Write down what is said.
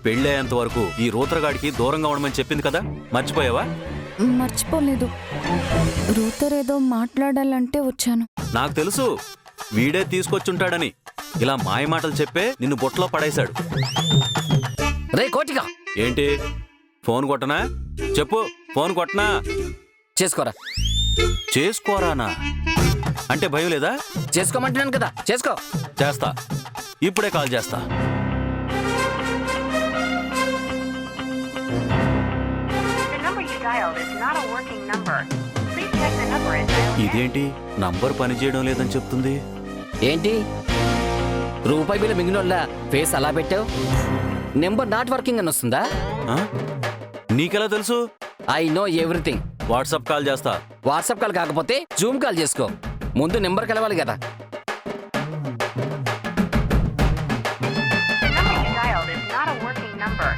పెళ్ళయ్యేంత వరకు ఈ రూతరగాడికి దూరంగా ఉండమని చెప్పింది కదా, మర్చిపోయావా? మర్చిపోలేదు. రూతర్ ఏదో మాట్లాడాలంటే వచ్చాను. నాకు తెలుసు, వీడే తీసుకొచ్చుంటాడని. ఇలా మాయ మాటలు చెప్పే నిన్ను బొట్లో పడేశాడు. రే కోటిగా, ఏంటి ఫోన్ కొట్టనా? చెప్పు, ఫోన్ కొట్టనా? చేసుకోరా. చేసుకోరానా అంటే భయం లేదా? చేసుకోమంటున్నాను కదా, చేసుకో. చేస్తా, ఇప్పుడే కాల్ చేస్తా. ఇదేంటి నంబర్ పనిచేయడం లేదని చెప్తుంది? ఏంటి రూపాయి బిల్ల మింగినోళ్ళ ఫేస్ అలా పెట్టావు? నెంబర్ నాట్ వర్కింగ్ అని వస్తుందా? ఆ? నీకెలా తెలుసు? I know everything. WhatsApp call చేస్తా. వాట్సాప్ కాల్ కాకపోతే జూమ్ కాల్ చేసుకో. ముందు నెంబర్ కలవాలి కదా. The number you dialed is not a working number.